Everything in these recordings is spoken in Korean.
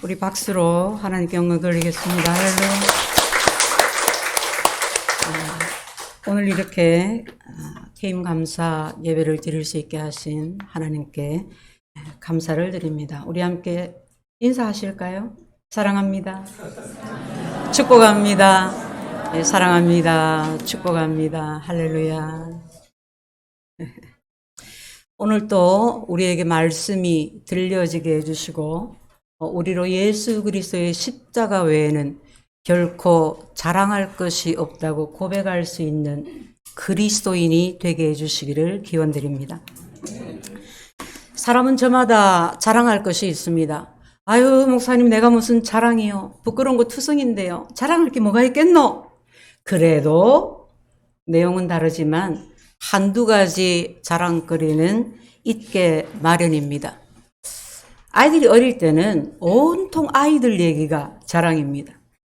우리 박수로 하나님께 영광 돌리겠습니다. 할렐루야. 오늘 이렇게 개임 감사 예배를 드릴 수 있게 하신 하나님께 감사를 드립니다. 우리 함께 인사하실까요? 사랑합니다. 축복합니다. 네, 사랑합니다. 축복합니다. 할렐루야. 오늘 또 우리에게 말씀이 들려지게 해주시고 우리로 예수 그리스도의 십자가 외에는 결코 자랑할 것이 없다고 고백할 수 있는 그리스도인이 되게 해주시기를 기원드립니다. 사람은 저마다 자랑할 것이 있습니다. 아유, 목사님, 내가 무슨 자랑이요? 부끄러운 거 투성인데요. 자랑할 게 뭐가 있겠노? 그래도 내용은 다르지만 한두 가지 자랑거리는 있게 마련입니다. 아이들이 어릴 때는 온통 아이들 얘기가 자랑입니다.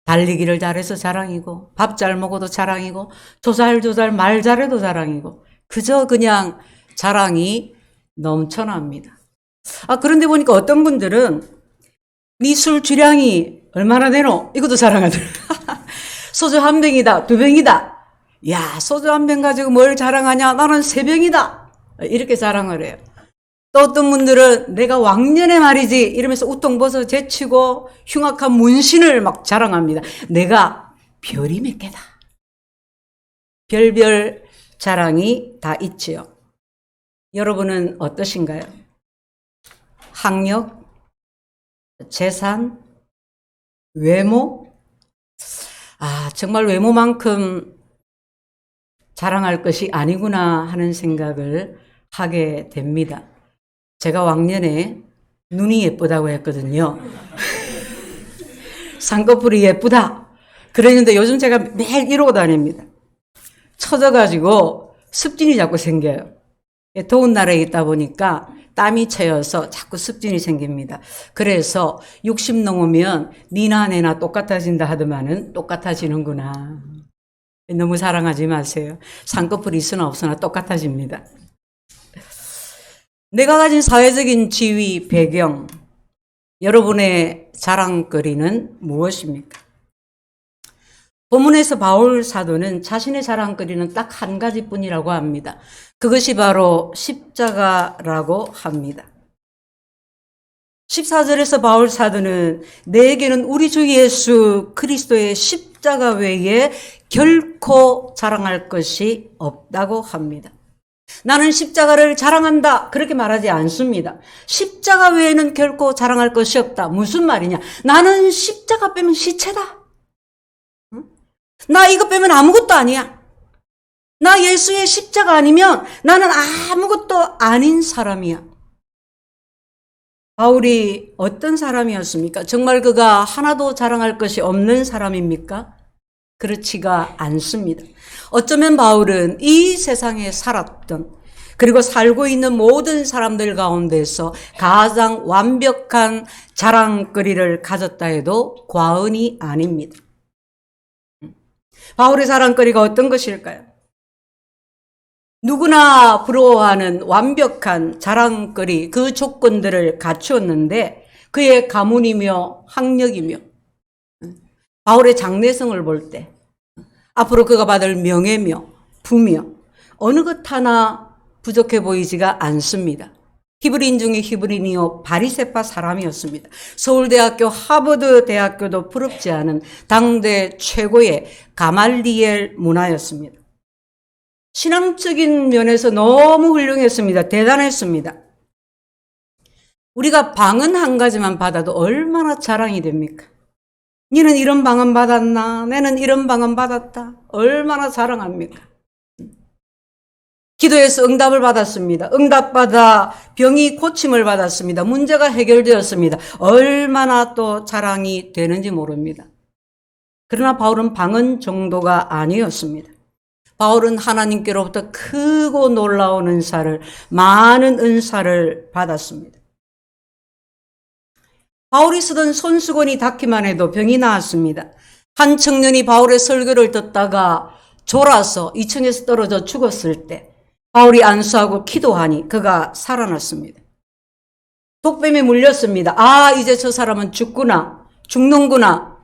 달리기를 잘해서 자랑이고, 밥 잘 먹어도 자랑이고, 조잘조잘 말 잘해도 자랑이고, 그저 그냥 자랑이 넘쳐납니다. 그런데 보니까 어떤 분들은 네 술 주량이 얼마나 되노? 이것도 자랑하더라. 소주 한 병이다, 두 병이다. 야, 소주 한 병 가지고 뭘 자랑하냐? 나는 세 병이다. 이렇게 자랑을 해요. 또 어떤 분들은 내가 왕년에 말이지 이러면서 우통 벗어 제치고 흉악한 문신을 막 자랑합니다. 내가 별이 몇 개다. 별별 자랑이 다 있지요. 여러분은 어떠신가요? 학력, 재산, 외모? 정말 외모만큼 자랑할 것이 아니구나 하는 생각을 하게 됩니다. 제가 왕년에 눈이 예쁘다고 했거든요. 쌍꺼풀이 예쁘다. 그랬는데 요즘 제가 매일 이러고 다닙니다. 처져가지고 습진이 자꾸 생겨요. 더운 나라에 있다 보니까 땀이 차여서 자꾸 습진이 생깁니다. 그래서 60 넘으면 니나 내나 똑같아진다 하더만은 똑같아지는구나. 너무 사랑하지 마세요. 쌍꺼풀이 있으나 없으나 똑같아집니다. 내가 가진 사회적인 지위, 배경, 여러분의 자랑거리는 무엇입니까? 본문에서 바울 사도는 자신의 자랑거리는 딱 한 가지뿐이라고 합니다. 그것이 바로 십자가라고 합니다. 14절에서 바울 사도는 내게는 우리 주 예수 그리스도의 십자가 외에 결코 자랑할 것이 없다고 합니다. 나는 십자가를 자랑한다. 그렇게 말하지 않습니다. 십자가 외에는 결코 자랑할 것이 없다. 무슨 말이냐? 나는 십자가 빼면 시체다. 나 이거 빼면 아무것도 아니야. 나 예수의 십자가 아니면 나는 아무것도 아닌 사람이야. 바울이 어떤 사람이었습니까? 정말 그가 하나도 자랑할 것이 없는 사람입니까? 그렇지가 않습니다. 어쩌면 바울은 이 세상에 살았던 그리고 살고 있는 모든 사람들 가운데서 가장 완벽한 자랑거리를 가졌다 해도 과언이 아닙니다. 바울의 자랑거리가 어떤 것일까요? 누구나 부러워하는 완벽한 자랑거리, 그 조건들을 갖추었는데 그의 가문이며 학력이며 바울의 장래성을 볼 때 앞으로 그가 받을 명예며 부며 어느 것 하나 부족해 보이지가 않습니다. 히브리인 중에 히브리인이요 바리새파 사람이었습니다. 서울대학교, 하버드 대학교도 부럽지 않은 당대 최고의 가말리엘 문화였습니다. 신앙적인 면에서 너무 훌륭했습니다. 대단했습니다. 우리가 방은 한 가지만 받아도 얼마나 자랑이 됩니까? 니는 이런 방은 받았나? 나는 이런 방은 받았다. 얼마나 자랑합니까? 기도해서 응답을 받았습니다. 응답받아 병이 고침을 받았습니다. 문제가 해결되었습니다. 얼마나 또 자랑이 되는지 모릅니다. 그러나 바울은 방은 정도가 아니었습니다. 바울은 하나님께로부터 크고 놀라운 은사를, 많은 은사를 받았습니다. 바울이 쓰던 손수건이 닿기만 해도 병이 나았습니다. 한 청년이 바울의 설교를 듣다가 졸아서 2층에서 떨어져 죽었을 때 바울이 안수하고 기도하니 그가 살아났습니다. 독뱀에 물렸습니다. 아, 이제 저 사람은 죽는구나.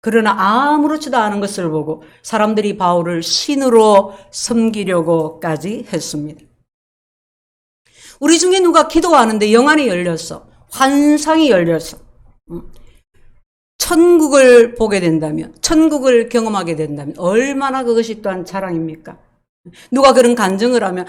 그러나 아무렇지도 않은 것을 보고 사람들이 바울을 신으로 섬기려고까지 했습니다. 우리 중에 누가 기도하는데 영안이 열렸어. 환상이 열렸어. 천국을 보게 된다면, 천국을 경험하게 된다면 얼마나 그것이 또한 자랑입니까? 누가 그런 간증을 하면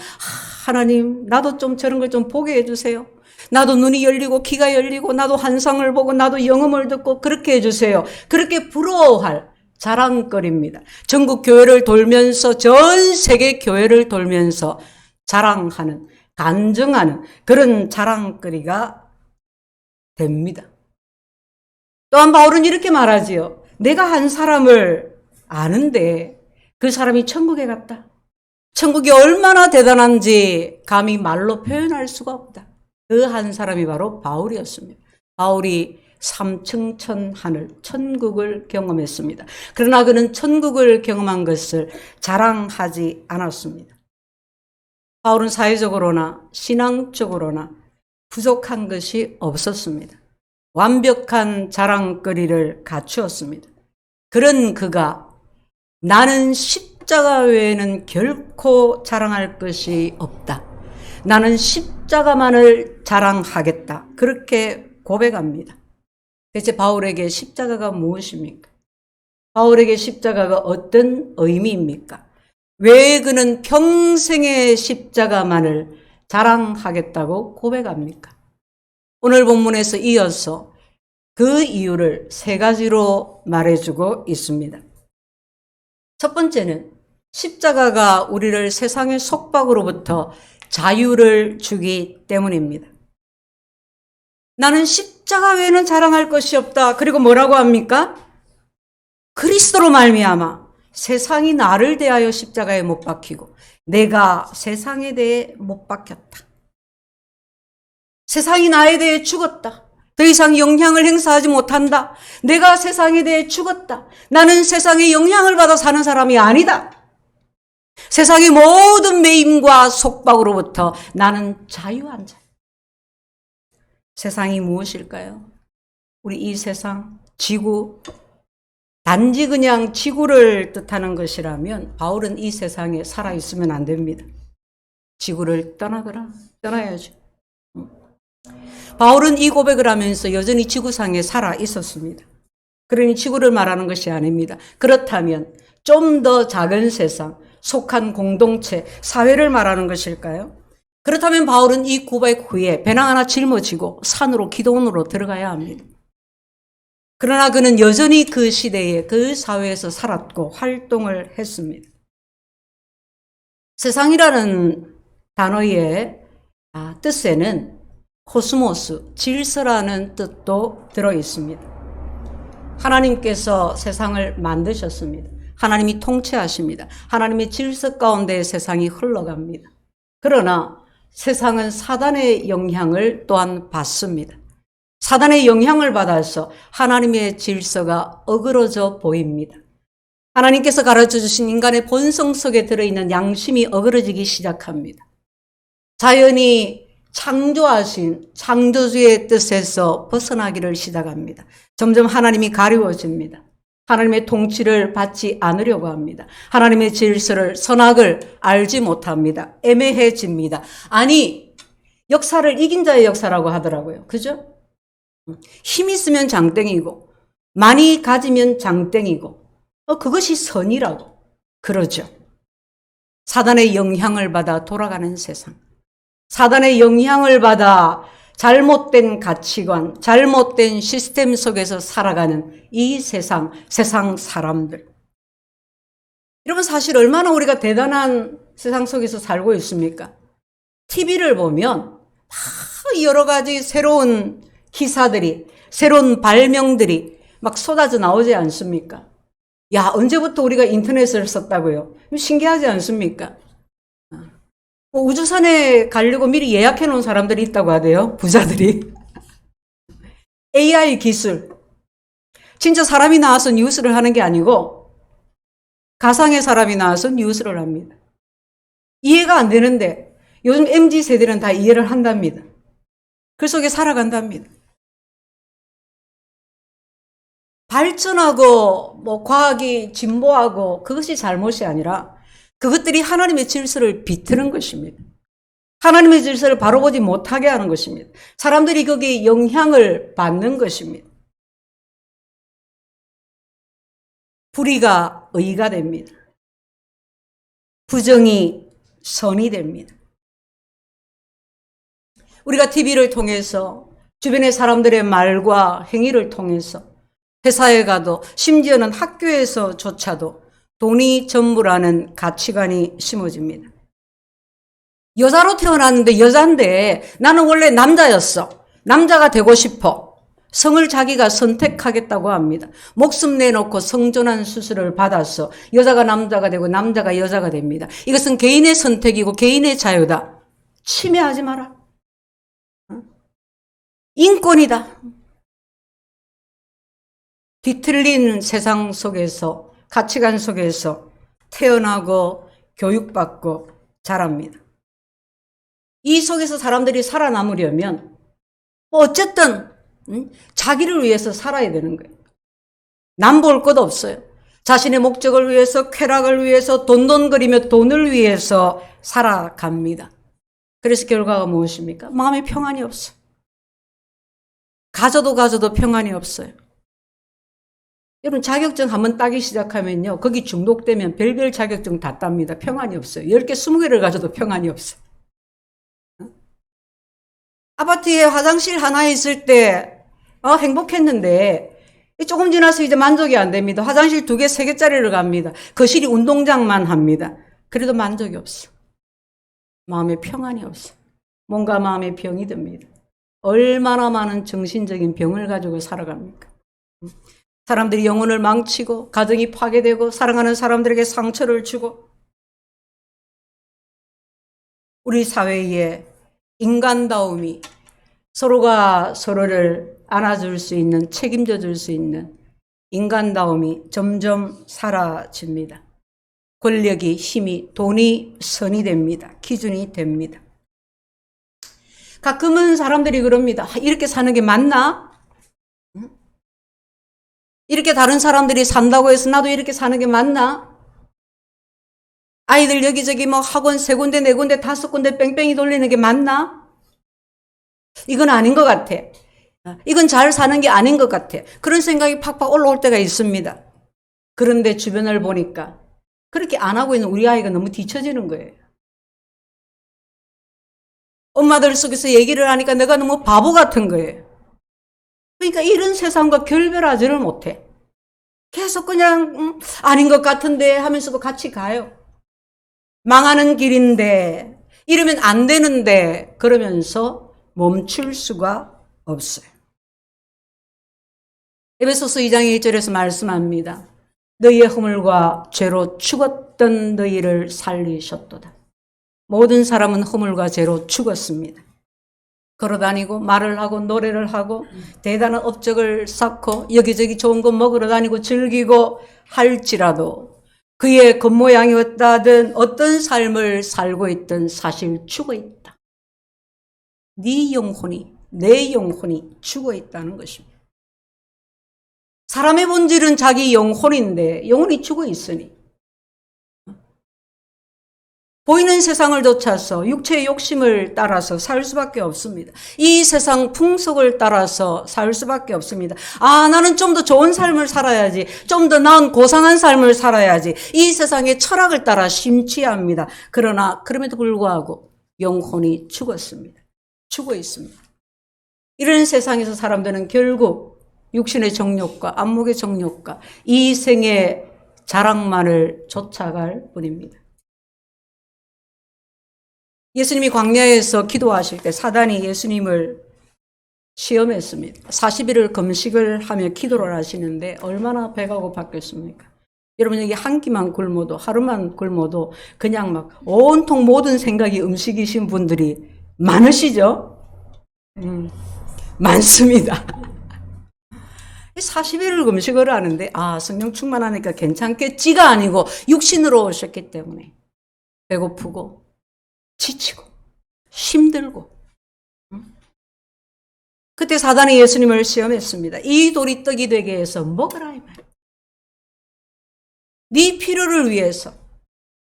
하나님 나도 좀 저런 걸 좀 보게 해주세요. 나도 눈이 열리고 귀가 열리고 나도 환상을 보고 나도 영음을 듣고 그렇게 해주세요. 그렇게 부러워할 자랑거리입니다. 전국 교회를 돌면서 전 세계 교회를 돌면서 자랑하는, 간증하는 그런 자랑거리가 됩니다. 또한 바울은 이렇게 말하지요. 내가 한 사람을 아는데 그 사람이 천국에 갔다. 천국이 얼마나 대단한지 감히 말로 표현할 수가 없다. 그 한 사람이 바로 바울이었습니다. 바울이 삼층천 하늘, 천국을 경험했습니다. 그러나 그는 천국을 경험한 것을 자랑하지 않았습니다. 바울은 사회적으로나 신앙적으로나 부족한 것이 없었습니다. 완벽한 자랑거리를 갖추었습니다. 그런 그가 나는 십자가 외에는 결코 자랑할 것이 없다. 나는 십자가만을 자랑하겠다. 그렇게 고백합니다. 대체 바울에게 십자가가 무엇입니까? 바울에게 십자가가 어떤 의미입니까? 왜 그는 평생의 십자가만을 자랑하겠다고 고백합니까? 오늘 본문에서 이어서 그 이유를 세 가지로 말해주고 있습니다. 첫 번째는 십자가가 우리를 세상의 속박으로부터 자유를 주기 때문입니다. 나는 십자가 외에는 자랑할 것이 없다. 그리고 뭐라고 합니까? 그리스도로 말미암아 세상이 나를 대하여 십자가에 못 박히고 내가 세상에 대해 못 박혔다. 세상이 나에 대해 죽었다. 더 이상 영향을 행사하지 못한다. 내가 세상에 대해 죽었다. 나는 세상의 영향을 받아 사는 사람이 아니다. 세상의 모든 매임과 속박으로부터 나는 자유한 자. 세상이 무엇일까요? 우리 이 세상, 지구, 단지 그냥 지구를 뜻하는 것이라면 바울은 이 세상에 살아있으면 안 됩니다. 지구를 떠나야죠. 바울은 이 고백을 하면서 여전히 지구상에 살아 있었습니다. 그러니 지구를 말하는 것이 아닙니다. 그렇다면 좀 더 작은 세상, 속한 공동체, 사회를 말하는 것일까요? 그렇다면 바울은 이 고백 후에 배낭 하나 짊어지고 산으로 기도원으로 들어가야 합니다. 그러나 그는 여전히 그 시대에 그 사회에서 살았고 활동을 했습니다. 세상이라는 단어의 뜻에는 코스모스, 질서라는 뜻도 들어 있습니다. 하나님께서 세상을 만드셨습니다. 하나님이 통치하십니다. 하나님의 질서 가운데 세상이 흘러갑니다. 그러나 세상은 사단의 영향을 또한 받습니다. 사단의 영향을 받아서 하나님의 질서가 어그러져 보입니다. 하나님께서 가르쳐 주신 인간의 본성 속에 들어있는 양심이 어그러지기 시작합니다. 자연이 창조하신 창조주의 뜻에서 벗어나기를 시작합니다. 점점 하나님이 가리워집니다. 하나님의 통치를 받지 않으려고 합니다. 하나님의 질서를, 선악을 알지 못합니다. 애매해집니다. 아니, 역사를 이긴 자의 역사라고 하더라고요. 그죠? 힘 있으면 장땡이고 많이 가지면 장땡이고 그것이 선이라고 그러죠. 사단의 영향을 받아 돌아가는 세상, 사단의 영향을 받아 잘못된 가치관, 잘못된 시스템 속에서 살아가는 이 세상 사람들. 여러분, 사실 얼마나 우리가 대단한 세상 속에서 살고 있습니까? TV를 보면 여러 가지 새로운 기사들이, 새로운 발명들이 막 쏟아져 나오지 않습니까? 야, 언제부터 우리가 인터넷을 썼다고요? 신기하지 않습니까? 우주선에 가려고 미리 예약해 놓은 사람들이 있다고 하대요. 부자들이. AI 기술. 진짜 사람이 나와서 뉴스를 하는 게 아니고 가상의 사람이 나와서 뉴스를 합니다. 이해가 안 되는데 요즘 MZ세대는 다 이해를 한답니다. 그 속에 살아간답니다. 발전하고 뭐 과학이 진보하고 그것이 잘못이 아니라 그것들이 하나님의 질서를 비트는 것입니다. 하나님의 질서를 바로 보지 못하게 하는 것입니다. 사람들이 거기에 영향을 받는 것입니다. 불의가 의가 됩니다. 부정이 선이 됩니다. 우리가 TV를 통해서 주변의 사람들의 말과 행위를 통해서 회사에 가도 심지어는 학교에서조차도 돈이 전부라는 가치관이 심어집니다. 여자로 태어났는데 여잔데 나는 원래 남자였어. 남자가 되고 싶어. 성을 자기가 선택하겠다고 합니다. 목숨 내놓고 성전환 수술을 받아서 여자가 남자가 되고 남자가 여자가 됩니다. 이것은 개인의 선택이고 개인의 자유다. 침해하지 마라. 인권이다. 뒤틀린 세상 속에서 가치관 속에서 태어나고 교육받고 자랍니다. 이 속에서 사람들이 살아남으려면 어쨌든 자기를 위해서 살아야 되는 거예요. 남 볼 것 없어요. 자신의 목적을 위해서, 쾌락을 위해서, 돈돈거리며 돈을 위해서 살아갑니다. 그래서 결과가 무엇입니까? 마음에 평안이 없어. 가져도 평안이 없어요. 여러분 자격증 한번 따기 시작하면요. 거기 중독되면 별별 자격증 다 땁니다. 평안이 없어요. 10개, 20개를 가져도 평안이 없어요. 아파트에 화장실 하나 있을 때 행복했는데 조금 지나서 이제 만족이 안 됩니다. 화장실 2개, 3개짜리를 갑니다. 거실이 운동장만 합니다. 그래도 만족이 없어. 마음에 평안이 없어. 뭔가 마음에 병이 듭니다. 얼마나 많은 정신적인 병을 가지고 살아갑니까? 사람들이 영혼을 망치고 가정이 파괴되고 사랑하는 사람들에게 상처를 주고 우리 사회에 인간다움이 서로가 서로를 안아줄 수 있는, 책임져 줄 수 있는 인간다움이 점점 사라집니다. 권력이, 힘이, 돈이 선이 됩니다. 기준이 됩니다. 가끔은 사람들이 그럽니다. 이렇게 사는 게 맞나? 이렇게 다른 사람들이 산다고 해서 나도 이렇게 사는 게 맞나? 아이들 여기저기 뭐 학원 3군데, 4군데, 5군데 뺑뺑이 돌리는 게 맞나? 이건 아닌 것 같아. 이건 잘 사는 게 아닌 것 같아. 그런 생각이 팍팍 올라올 때가 있습니다. 그런데 주변을 보니까 그렇게 안 하고 있는 우리 아이가 너무 뒤처지는 거예요. 엄마들 속에서 얘기를 하니까 내가 너무 바보 같은 거예요. 그러니까 이런 세상과 결별하지를 못해. 계속 그냥 아닌 것 같은데 하면서도 같이 가요. 망하는 길인데 이러면 안 되는데 그러면서 멈출 수가 없어요. 에베소서 2장 1절에서 말씀합니다. 너희의 허물과 죄로 죽었던 너희를 살리셨도다. 모든 사람은 허물과 죄로 죽었습니다. 걸어다니고 말을 하고 노래를 하고 대단한 업적을 쌓고 여기저기 좋은 거 먹으러 다니고 즐기고 할지라도 그의 겉모양이었다든 어떤 삶을 살고 있든 사실 죽어 있다. 네 영혼이, 내 영혼이 죽어 있다는 것입니다. 사람의 본질은 자기 영혼인데 영혼이 죽어 있으니 보이는 세상을 쫓아서 육체의 욕심을 따라서 살 수밖에 없습니다. 이 세상 풍속을 따라서 살 수밖에 없습니다. 나는 좀 더 좋은 삶을 살아야지. 좀 더 나은 고상한 삶을 살아야지. 이 세상의 철학을 따라 심취합니다. 그러나 그럼에도 불구하고 영혼이 죽었습니다. 죽어 있습니다. 이런 세상에서 사람들은 결국 육신의 정욕과 안목의 정욕과 이 생의 자랑만을 쫓아갈 뿐입니다. 예수님이 광야에서 기도하실 때 사단이 예수님을 시험했습니다. 40일을 금식을 하며 기도를 하시는데 얼마나 배가 고팠겠습니까? 여러분 여기 한 끼만 굶어도 하루만 굶어도 그냥 막 온통 모든 생각이 음식이신 분들이 많으시죠? 많습니다. 40일을 금식을 하는데 성령 충만하니까 괜찮겠지가 아니고 육신으로 오셨기 때문에 배고프고 지치고 힘들고 그때 사단이 예수님을 시험했습니다. 이 돌이 떡이 되게 해서 먹으라 이 말이야. 네 필요를 위해서,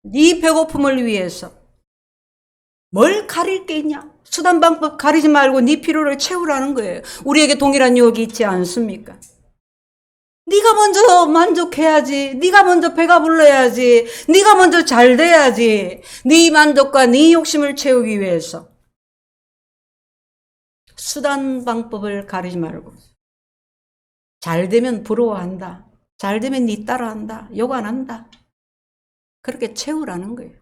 네 배고픔을 위해서 뭘 가릴 게 있냐? 수단 방법 가리지 말고 네 필요를 채우라는 거예요. 우리에게 동일한 유혹이 있지 않습니까? 네가 먼저 만족해야지. 네가 먼저 배가 불러야지. 네가 먼저 잘 돼야지. 네 만족과 네 욕심을 채우기 위해서 수단 방법을 가리지 말고 잘 되면 부러워한다. 잘 되면 네 따라한다. 욕 안 한다. 그렇게 채우라는 거예요.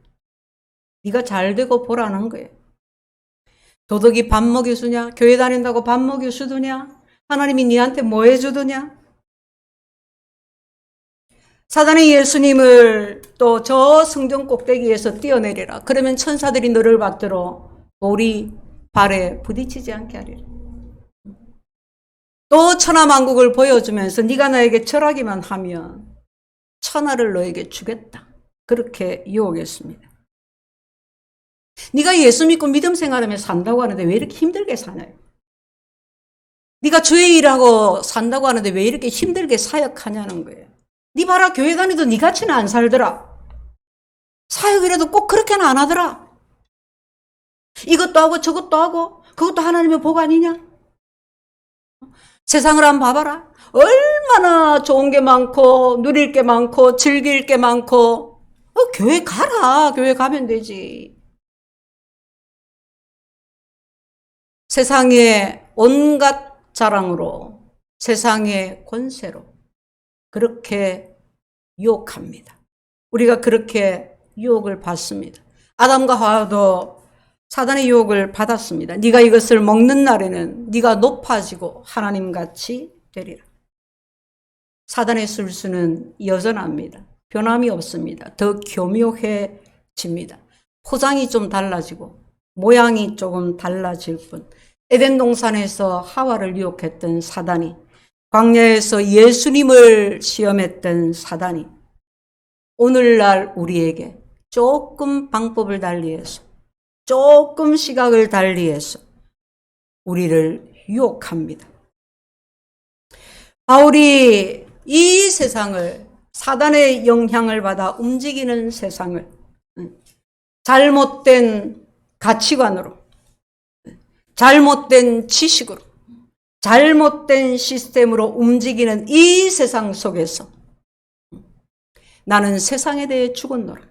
네가 잘 되고 보라는 거예요. 도덕이 밥 먹여주냐? 교회 다닌다고 밥 먹여주더냐? 하나님이 네한테 뭐 해주더냐? 사단이 예수님을 또 저 성전 꼭대기에서 뛰어내리라. 그러면 천사들이 너를 받들어 돌이 발에 부딪히지 않게 하리라. 또 천하만국을 보여주면서 네가 나에게 절하기만 하면 천하를 너에게 주겠다. 그렇게 유혹했습니다. 네가 예수 믿고 믿음 생활하며 산다고 하는데 왜 이렇게 힘들게 사나요? 네가 주의 일하고 산다고 하는데 왜 이렇게 힘들게 사역하냐는 거예요. 네 봐라, 교회 다니도 네 같이는 안 살더라. 사역이라도 꼭 그렇게는 안 하더라. 이것도 하고 저것도 하고 그것도 하나님의 복 아니냐? 세상을 한번 봐봐라. 얼마나 좋은 게 많고 누릴 게 많고 즐길 게 많고 교회 가라. 교회 가면 되지. 세상의 온갖 자랑으로 세상의 권세로 그렇게 유혹합니다. 우리가 그렇게 유혹을 받습니다. 아담과 하와도 사단의 유혹을 받았습니다. 네가 이것을 먹는 날에는 네가 높아지고 하나님같이 되리라. 사단의 술수는 여전합니다. 변함이 없습니다. 더 교묘해집니다. 포장이 좀 달라지고 모양이 조금 달라질 뿐. 에덴 동산에서 하와를 유혹했던 사단이, 광야에서 예수님을 시험했던 사단이 오늘날 우리에게 조금 방법을 달리해서, 조금 시각을 달리해서 우리를 유혹합니다. 바울이 이 세상을, 사단의 영향을 받아 움직이는 세상을 잘못된 가치관으로, 잘못된 지식으로, 잘못된 시스템으로 움직이는 이 세상 속에서 나는 세상에 대해 죽었노라.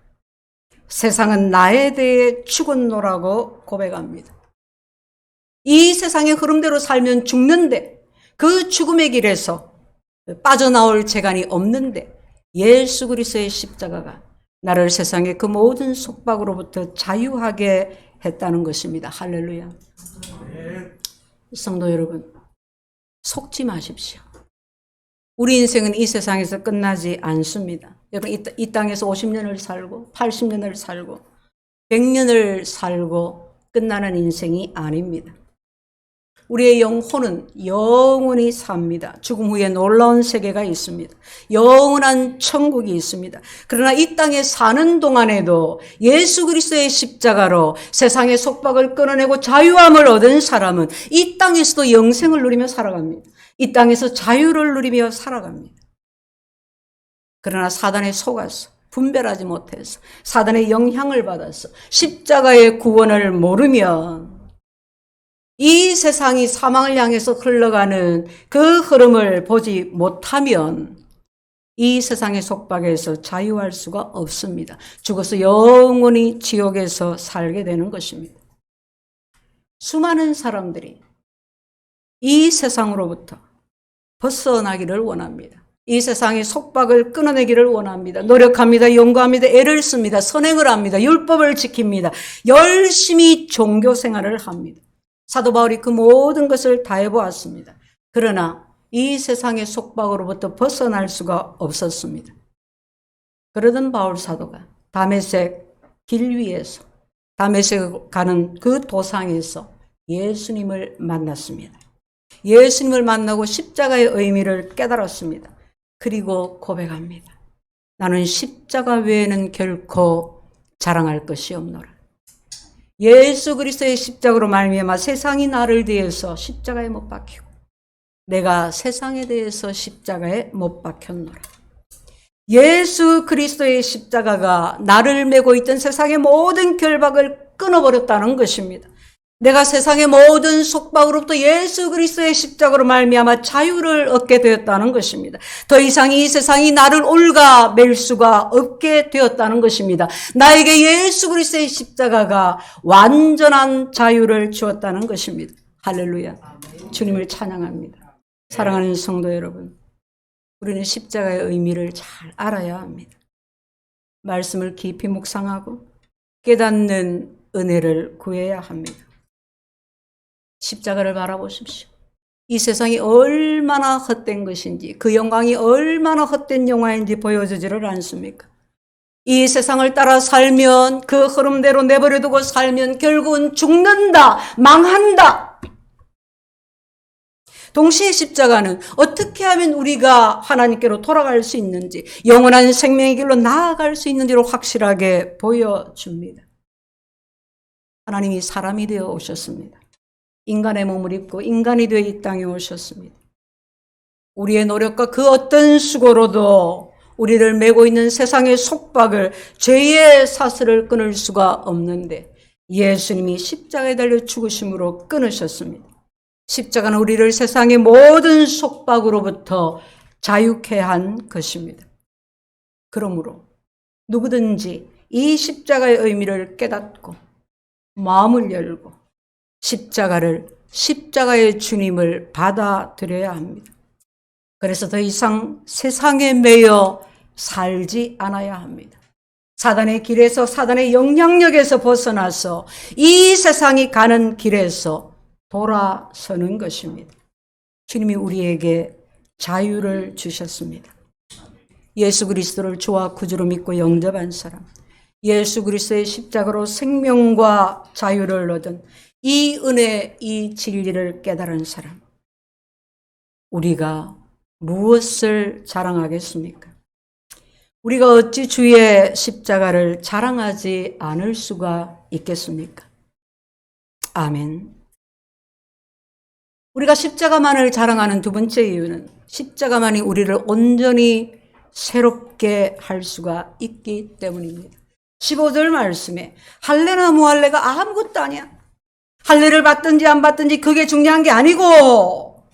세상은 나에 대해 죽었노라고 고백합니다. 이 세상의 흐름대로 살면 죽는데 그 죽음의 길에서 빠져나올 재간이 없는데 예수 그리스도의 십자가가 나를 세상의 그 모든 속박으로부터 자유하게 했다는 것입니다. 할렐루야. 성도 여러분, 속지 마십시오. 우리 인생은 이 세상에서 끝나지 않습니다. 여러분, 이 땅에서 50년을 살고 80년을 살고 100년을 살고 끝나는 인생이 아닙니다. 우리의 영혼은 영원히 삽니다. 죽음 후에 놀라운 세계가 있습니다. 영원한 천국이 있습니다. 그러나 이 땅에 사는 동안에도 예수 그리스도의 십자가로 세상의 속박을 끊어내고 자유함을 얻은 사람은 이 땅에서도 영생을 누리며 살아갑니다. 이 땅에서 자유를 누리며 살아갑니다. 그러나 사단에 속아서 분별하지 못해서 사단의 영향을 받아서 십자가의 구원을 모르면 이 세상이 사망을 향해서 흘러가는 그 흐름을 보지 못하면 이 세상의 속박에서 자유할 수가 없습니다. 죽어서 영원히 지옥에서 살게 되는 것입니다. 수많은 사람들이 이 세상으로부터 벗어나기를 원합니다. 이 세상의 속박을 끊어내기를 원합니다. 노력합니다. 연구합니다. 애를 씁니다. 선행을 합니다. 율법을 지킵니다. 열심히 종교 생활을 합니다. 사도 바울이 그 모든 것을 다 해보았습니다. 그러나 이 세상의 속박으로부터 벗어날 수가 없었습니다. 그러던 바울 사도가 다메섹 길 위에서, 다메섹 가는 그 도상에서 예수님을 만났습니다. 예수님을 만나고 십자가의 의미를 깨달았습니다. 그리고 고백합니다. 나는 십자가 외에는 결코 자랑할 것이 없노라. 예수 그리스도의 십자가로 말미암아 세상이 나를 대해서 십자가에 못 박히고 내가 세상에 대해서 십자가에 못 박혔노라. 예수 그리스도의 십자가가 나를 메고 있던 세상의 모든 결박을 끊어버렸다는 것입니다. 내가 세상의 모든 속박으로부터 예수 그리스도의 십자가로 말미암아 자유를 얻게 되었다는 것입니다. 더 이상 이 세상이 나를 올가맬 수가 없게 되었다는 것입니다. 나에게 예수 그리스도의 십자가가 완전한 자유를 주었다는 것입니다. 할렐루야. 주님을 찬양합니다. 사랑하는 성도 여러분, 우리는 십자가의 의미를 잘 알아야 합니다. 말씀을 깊이 묵상하고 깨닫는 은혜를 구해야 합니다. 십자가를 바라보십시오. 이 세상이 얼마나 헛된 것인지, 그 영광이 얼마나 헛된 영화인지 보여주지를 않습니까? 이 세상을 따라 살면, 그 흐름대로 내버려두고 살면 결국은 죽는다, 망한다. 동시에 십자가는 어떻게 하면 우리가 하나님께로 돌아갈 수 있는지, 영원한 생명의 길로 나아갈 수 있는지를 확실하게 보여줍니다. 하나님이 사람이 되어 오셨습니다. 인간의 몸을 입고 인간이 되어 이 땅에 오셨습니다. 우리의 노력과 그 어떤 수고로도 우리를 메고 있는 세상의 속박을, 죄의 사슬을 끊을 수가 없는데 예수님이 십자가에 달려 죽으심으로 끊으셨습니다. 십자가는 우리를 세상의 모든 속박으로부터 자유케 한 것입니다. 그러므로 누구든지 이 십자가의 의미를 깨닫고 마음을 열고 십자가의 주님을 받아들여야 합니다. 그래서 더 이상 세상에 매여 살지 않아야 합니다. 사단의 길에서, 사단의 영향력에서 벗어나서 이 세상이 가는 길에서 돌아서는 것입니다. 주님이 우리에게 자유를 주셨습니다. 예수 그리스도를 주와 구주로 믿고 영접한 사람, 예수 그리스도의 십자가로 생명과 자유를 얻은 이 은혜, 이 진리를 깨달은 사람, 우리가 무엇을 자랑하겠습니까? 우리가 어찌 주의 십자가를 자랑하지 않을 수가 있겠습니까? 아멘. 우리가 십자가만을 자랑하는 두 번째 이유는 십자가만이 우리를 온전히 새롭게 할 수가 있기 때문입니다. 15절 말씀에 할례나 무할례가 아무것도 아니야. 할례를 받든지 안 받든지 그게 중요한 게 아니고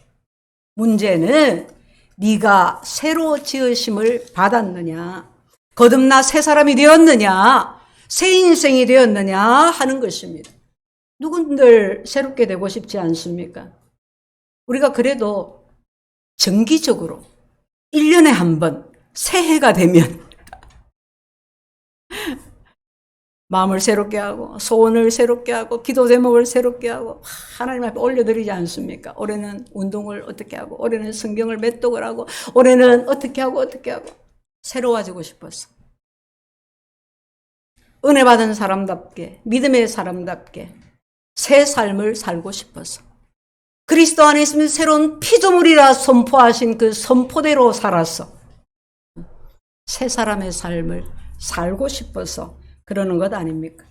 문제는 네가 새로 지으심을 받았느냐, 거듭나 새 사람이 되었느냐, 새 인생이 되었느냐 하는 것입니다. 누군들 새롭게 되고 싶지 않습니까? 우리가 그래도 정기적으로 1년에 한 번 새해가 되면 마음을 새롭게 하고 소원을 새롭게 하고 기도 제목을 새롭게 하고 하나님 앞에 올려드리지 않습니까? 올해는 운동을 어떻게 하고, 올해는 성경을 몇 독을 하고, 올해는 어떻게 하고 새로워지고 싶었어. 은혜 받은 사람답게, 믿음의 사람답게 새 삶을 살고 싶었어. 그리스도 안에 있으면 새로운 피조물이라 선포하신 그 선포대로 살았어. 새 사람의 삶을 살고 싶어서 그러는 것 아닙니까?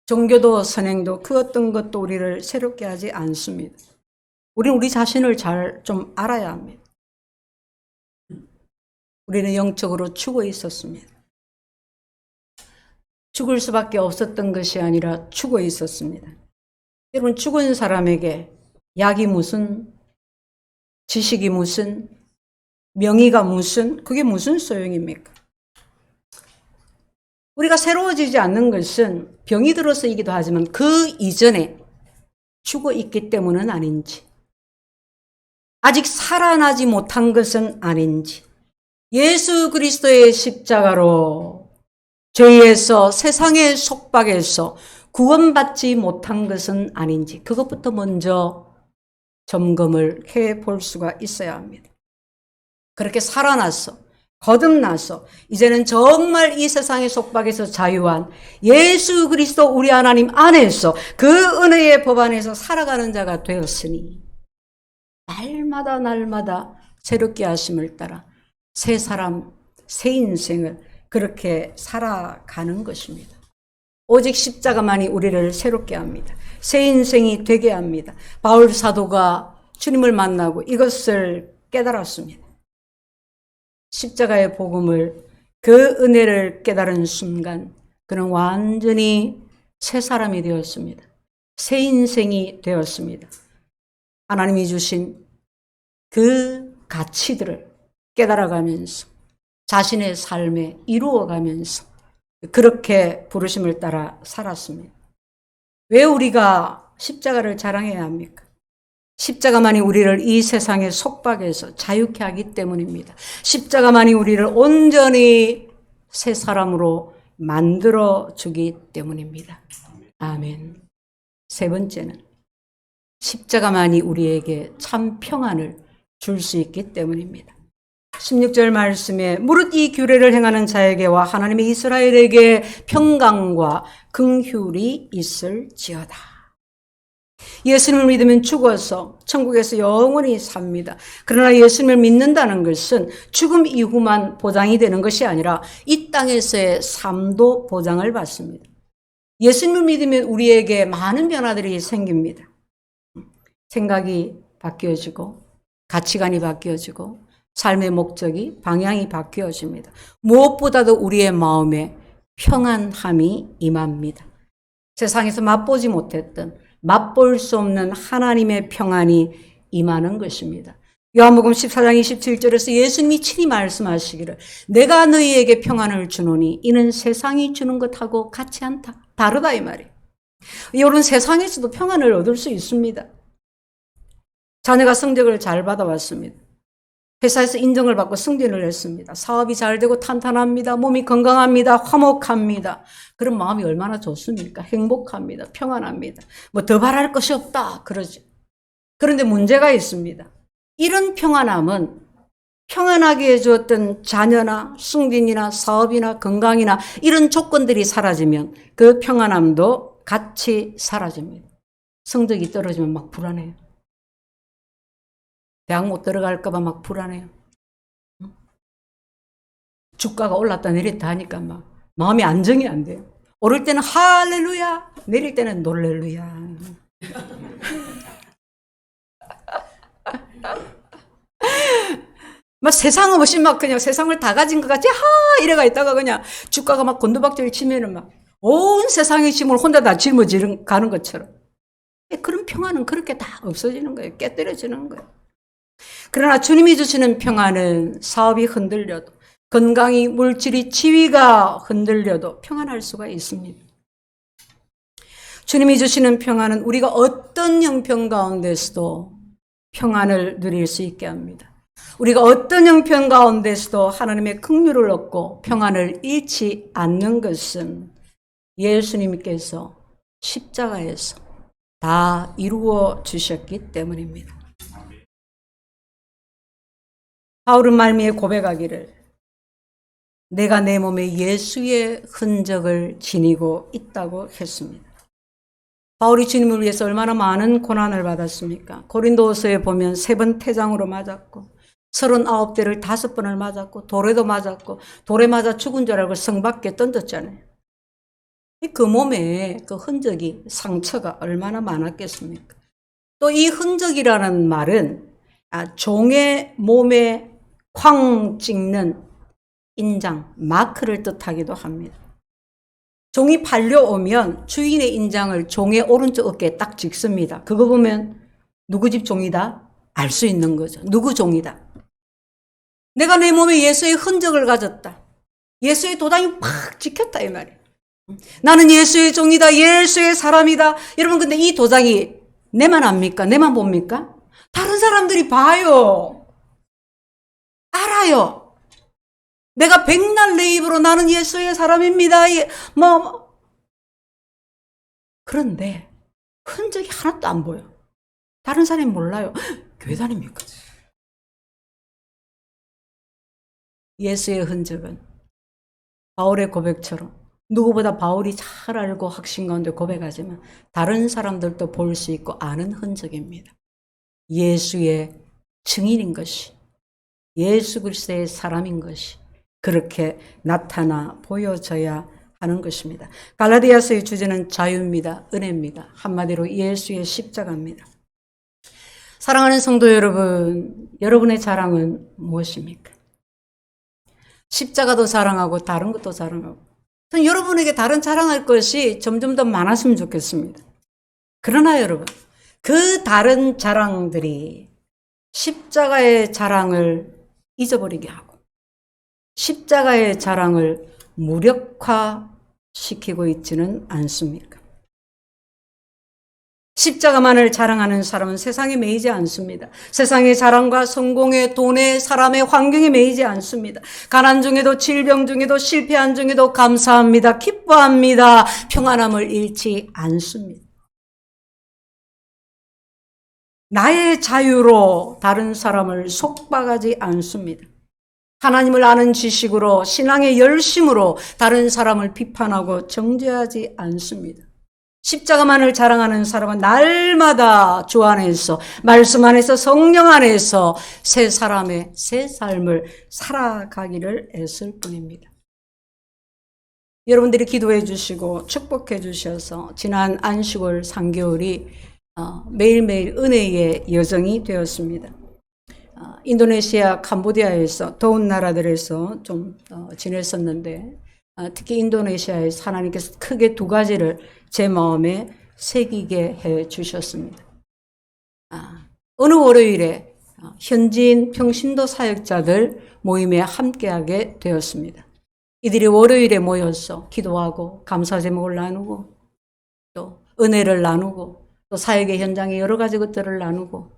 종교도 선행도 그 어떤 것도 우리를 새롭게 하지 않습니다. 우리는 우리 자신을 잘 좀 알아야 합니다. 우리는 영적으로 죽어 있었습니다. 죽을 수밖에 없었던 것이 아니라 죽어 있었습니다. 여러분, 죽은 사람에게 약이 무슨, 지식이 무슨, 명의가 무슨, 그게 무슨 소용입니까? 우리가 새로워지지 않는 것은 병이 들어서이기도 하지만 그 이전에 죽어 있기 때문은 아닌지, 아직 살아나지 못한 것은 아닌지, 예수 그리스도의 십자가로 죄에서, 세상의 속박에서 구원받지 못한 것은 아닌지, 그것부터 먼저 점검을 해볼 수가 있어야 합니다. 그렇게 살아나서, 거듭나서 이제는 정말 이 세상의 속박에서 자유한 예수 그리스도 우리 하나님 안에서 그 은혜의 법 안에서 살아가는 자가 되었으니 날마다 새롭게 하심을 따라 새 사람, 새 인생을 그렇게 살아가는 것입니다. 오직 십자가만이 우리를 새롭게 합니다. 새 인생이 되게 합니다. 바울 사도가 주님을 만나고 이것을 깨달았습니다. 십자가의 복음을, 그 은혜를 깨달은 순간 그는 완전히 새 사람이 되었습니다. 새 인생이 되었습니다. 하나님이 주신 그 가치들을 깨달아가면서 자신의 삶에 이루어가면서 그렇게 부르심을 따라 살았습니다. 왜 우리가 십자가를 자랑해야 합니까? 십자가만이 우리를 이 세상의 속박에서 자유케 하기 때문입니다. 십자가만이 우리를 온전히 새 사람으로 만들어주기 때문입니다. 아멘. 세 번째는 십자가만이 우리에게 참 평안을 줄 수 있기 때문입니다. 16절 말씀에 무릇 이 규례를 행하는 자에게와 하나님의 이스라엘에게 평강과 긍휼이 있을지어다. 예수님을 믿으면 죽어서 천국에서 영원히 삽니다. 그러나 예수님을 믿는다는 것은 죽음 이후만 보장이 되는 것이 아니라 이 땅에서의 삶도 보장을 받습니다. 예수님을 믿으면 우리에게 많은 변화들이 생깁니다. 생각이 바뀌어지고 가치관이 바뀌어지고 삶의 목적이, 방향이 바뀌어집니다. 무엇보다도 우리의 마음에 평안함이 임합니다. 세상에서 맛보지 못했던, 맛볼 수 없는 하나님의 평안이 임하는 것입니다. 요한복음 14장 27절에서 예수님이 친히 말씀하시기를 내가 너희에게 평안을 주노니 이는 세상이 주는 것하고 같지 않다. 다르다 이 말이에요. 이런 세상에서도 평안을 얻을 수 있습니다. 자녀가 성적을 잘 받아왔습니다. 회사에서 인정을 받고 승진을 했습니다. 사업이 잘 되고 탄탄합니다. 몸이 건강합니다. 화목합니다. 그런 마음이 얼마나 좋습니까? 행복합니다. 평안합니다. 뭐 더 바랄 것이 없다 그러죠. 그런데 문제가 있습니다. 이런 평안함은 평안하게 해주었던 자녀나 승진이나 사업이나 건강이나 이런 조건들이 사라지면 그 평안함도 같이 사라집니다. 성적이 떨어지면 막 불안해요. 대학 못 들어갈까 봐 막 불안해요. 주가가 올랐다 내렸다 하니까 막 마음이 안정이 안 돼요. 오를 때는 할렐루야, 내릴 때는 놀렐루야. 막 세상 없이 막 그냥 세상을 다 가진 것 같이 이래가 있다가 그냥 주가가 막 곤두박질 치면은 막 온 세상의 짐을 혼자 다 짊어지는 가는 것처럼. 그런 평안은 그렇게 다 없어지는 거예요. 깨뜨려지는 거예요. 그러나 주님이 주시는 평안은 사업이 흔들려도 건강이, 물질이, 지위가 흔들려도 평안할 수가 있습니다. 주님이 주시는 평안은 우리가 어떤 형편 가운데서도 평안을 누릴 수 있게 합니다. 우리가 어떤 형편 가운데서도 하나님의 긍휼을 얻고 평안을 잃지 않는 것은 예수님께서 십자가에서 다 이루어 주셨기 때문입니다. 바울은 말미에 고백하기를 내가 내 몸에 예수의 흔적을 지니고 있다고 했습니다. 바울이 주님을 위해서 얼마나 많은 고난을 받았습니까? 고린도서에 보면 3번 태장으로 맞았고 39대를 5번을 맞았고 돌에도 맞았고 돌에 맞아 죽은 줄 알고 성 밖에 던졌잖아요. 그 몸에 그 흔적이, 상처가 얼마나 많았겠습니까? 또 이 흔적이라는 말은 종의 몸에 쾅 찍는 인장, 마크를 뜻하기도 합니다. 종이 팔려오면 주인의 인장을 종의 오른쪽 어깨에 딱 찍습니다. 그거 보면 누구 집 종이다? 알 수 있는 거죠. 누구 종이다? 내가 내 몸에 예수의 흔적을 가졌다. 예수의 도장이 팍 찍혔다 이 말이에요. 나는 예수의 종이다. 예수의 사람이다. 여러분 근데 이 도장이 내만 압니까? 내만 봅니까? 다른 사람들이 봐요. 알아요. 내가 백날 내 입으로 나는 예수의 사람입니다. 그런데 흔적이 하나도 안 보여. 다른 사람이 몰라요. 교회 다닙니까? 예수의 흔적은 바울의 고백처럼 누구보다 바울이 잘 알고 확신 가운데 고백하지만 다른 사람들도 볼 수 있고 아는 흔적입니다. 예수의 증인인 것이, 예수 그리스도의 사람인 것이 그렇게 나타나 보여져야 하는 것입니다. 갈라디아서의 주제는 자유입니다. 은혜입니다. 한마디로 예수의 십자가입니다. 사랑하는 성도 여러분, 여러분의 자랑은 무엇입니까? 십자가도 자랑하고 다른 것도 자랑하고. 저는 여러분에게 다른 자랑할 것이 점점 더 많았으면 좋겠습니다. 그러나 여러분, 그 다른 자랑들이 십자가의 자랑을 잊어버리게 하고 십자가의 자랑을 무력화시키고 있지는 않습니까? 십자가만을 자랑하는 사람은 세상에 매이지 않습니다. 세상의 자랑과 성공에, 돈에, 사람의 환경에 매이지 않습니다. 가난 중에도, 질병 중에도, 실패한 중에도 감사합니다. 기뻐합니다. 평안함을 잃지 않습니다. 나의 자유로 다른 사람을 속박하지 않습니다. 하나님을 아는 지식으로, 신앙의 열심으로 다른 사람을 비판하고 정죄하지 않습니다. 십자가만을 자랑하는 사람은 날마다 주 안에서, 말씀 안에서, 성령 안에서 새 사람의 새 삶을 살아가기를 애쓸 뿐입니다. 여러분들이 기도해 주시고 축복해 주셔서 지난 안식월 3개월이 매일매일 은혜의 여정이 되었습니다. 인도네시아, 캄보디아에서 더운 나라들에서 좀 지냈었는데 특히 인도네시아에서 하나님께서 크게 두 가지를 제 마음에 새기게 해 주셨습니다. 어느 월요일에 현지인 평신도 사역자들 모임에 함께하게 되었습니다. 이들이 월요일에 모여서 기도하고 감사 제목을 나누고 또 은혜를 나누고 또 사역의 현장의 여러 가지 것들을 나누고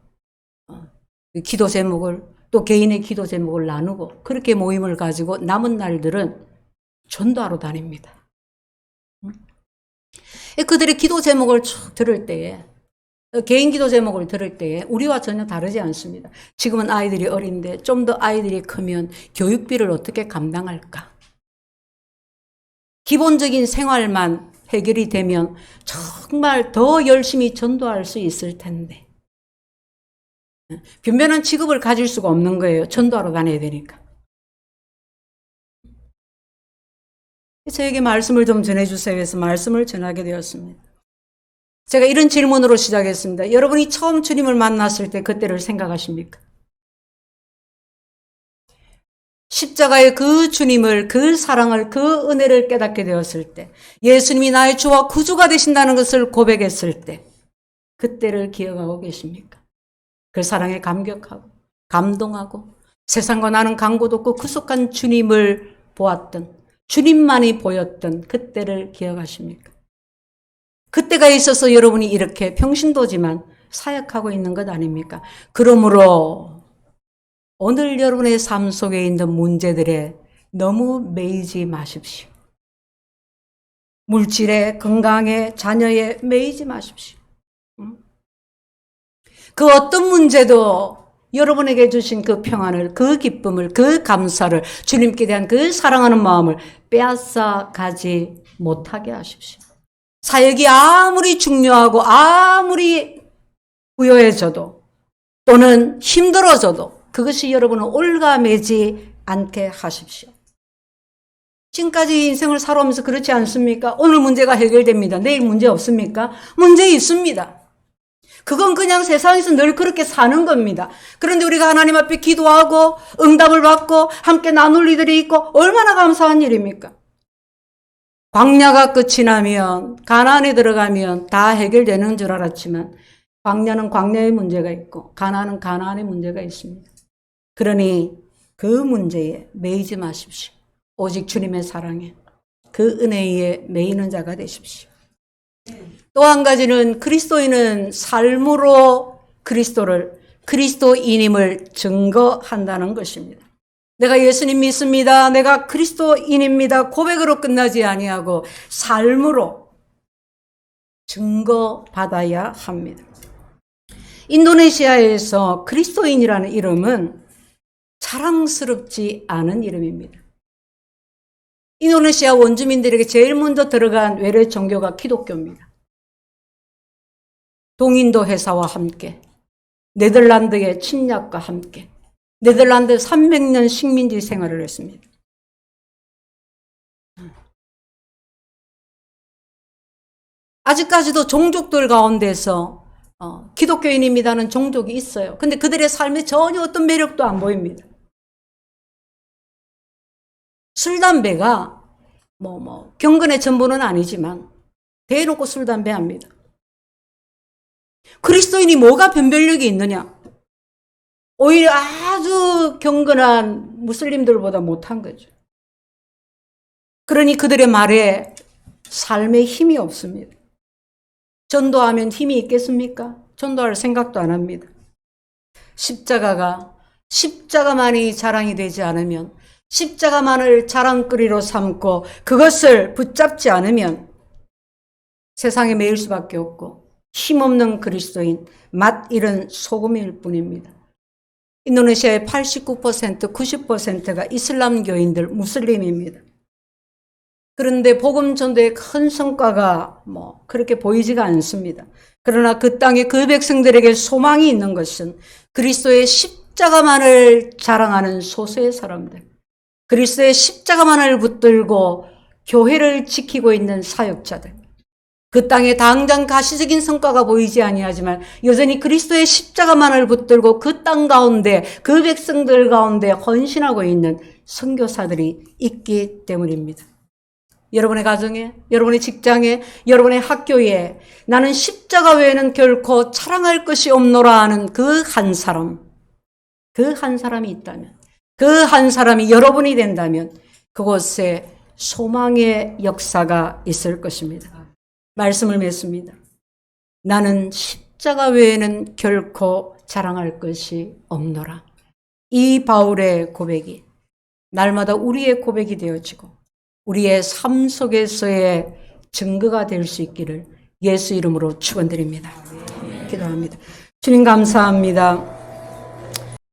기도 제목을 또 개인의 기도 제목을 나누고 그렇게 모임을 가지고 남은 날들은 전도하러 다닙니다. 그들의 기도 제목을 쭉 들을 때에 개인 기도 제목을 들을 때에 우리와 전혀 다르지 않습니다. 지금은 아이들이 어린데 좀 더 아이들이 크면 교육비를 어떻게 감당할까? 기본적인 생활만 해결이 되면 정말 더 열심히 전도할 수 있을 텐데 변변한 직업을 가질 수가 없는 거예요. 전도하러 다녀야 되니까. 저에게 말씀을 좀 전해주세요 해서 말씀을 전하게 되었습니다. 제가 이런 질문으로 시작했습니다. 여러분이 처음 주님을 만났을 때 그때를 생각하십니까? 십자가의 그 주님을, 그 사랑을, 그 은혜를 깨닫게 되었을 때, 예수님이 나의 주와 구주가 되신다는 것을 고백했을 때, 그때를 기억하고 계십니까? 그 사랑에 감격하고, 감동하고, 세상과 나는 강고도 없고 구속한 주님을 보았던, 주님만이 보였던 그때를 기억하십니까? 그때가 있어서 여러분이 이렇게 평신도지만 사역하고 있는 것 아닙니까? 그러므로 오늘 여러분의 삶 속에 있는 문제들에 너무 매이지 마십시오. 물질에, 건강에, 자녀에 매이지 마십시오. 그 어떤 문제도 여러분에게 주신 그 평안을, 그 기쁨을, 그 감사를, 주님께 대한 그 사랑하는 마음을 빼앗아 가지 못하게 하십시오. 사역이 아무리 중요하고 아무리 부요해져도 또는 힘들어져도 그것이 여러분을 올가매지 않게 하십시오. 지금까지 인생을 살아오면서 그렇지 않습니까? 오늘 문제가 해결됩니다. 내일 문제 없습니까? 문제 있습니다. 그건 그냥 세상에서 늘 그렇게 사는 겁니다. 그런데 우리가 하나님 앞에 기도하고 응답을 받고 함께 나눌 일들이 있고 얼마나 감사한 일입니까? 광야가 끝이 나면 가나안에 들어가면 다 해결되는 줄 알았지만 광야는 광야의 문제가 있고 가나안은 가나안의 문제가 있습니다. 그러니 그 문제에 매이지 마십시오. 오직 주님의 사랑에 그 은혜에 매이는 자가 되십시오. 또 한 가지는 그리스도인은 삶으로 그리스도인임을 증거한다는 것입니다. 내가 예수님 믿습니다. 내가 그리스도인입니다. 고백으로 끝나지 아니하고 삶으로 증거받아야 합니다. 인도네시아에서 그리스도인이라는 이름은 자랑스럽지 않은 이름입니다. 인도네시아 원주민들에게 제일 먼저 들어간 외래 종교가 기독교입니다. 동인도 회사와 함께 네덜란드의 침략과 함께 네덜란드 300년 식민지 생활을 했습니다. 아직까지도 종족들 가운데서 기독교인입니다는 종족이 있어요. 근데 그들의 삶에 전혀 어떤 매력도 안 보입니다. 술, 담배가 경건의 전부는 아니지만 대놓고 술, 담배 합니다. 그리스도인이 뭐가 변별력이 있느냐? 오히려 아주 경건한 무슬림들보다 못한 거죠. 그러니 그들의 말에 삶에 힘이 없습니다. 전도하면 힘이 있겠습니까? 전도할 생각도 안 합니다. 십자가만이 자랑이 되지 않으면, 십자가만을 자랑거리로 삼고 그것을 붙잡지 않으면 세상에 매일 수밖에 없고 힘없는 그리스도인, 맛 잃은 소금일 뿐입니다. 인도네시아의 89%, 90%가 이슬람교인들, 무슬림입니다. 그런데 복음 전도의 큰 성과가 그렇게 보이지가 않습니다. 그러나 그 땅에 그 백성들에게 소망이 있는 것은 그리스도의 십자가만을 자랑하는 소수의 사람들, 그리스도의 십자가만을 붙들고 교회를 지키고 있는 사역자들, 그 땅에 당장 가시적인 성과가 보이지 아니하지만 여전히 그리스도의 십자가만을 붙들고 그 땅 가운데, 그 백성들 가운데 헌신하고 있는 선교사들이 있기 때문입니다. 여러분의 가정에, 여러분의 직장에, 여러분의 학교에 나는 십자가 외에는 결코 자랑할 것이 없노라 하는 그 한 사람이 있다면, 그 한 사람이 여러분이 된다면 그곳에 소망의 역사가 있을 것입니다. 말씀을 맺습니다. 나는 십자가 외에는 결코 자랑할 것이 없노라. 이 바울의 고백이 날마다 우리의 고백이 되어지고 우리의 삶 속에서의 증거가 될 수 있기를 예수 이름으로 축원드립니다. 기도합니다. 주님 감사합니다.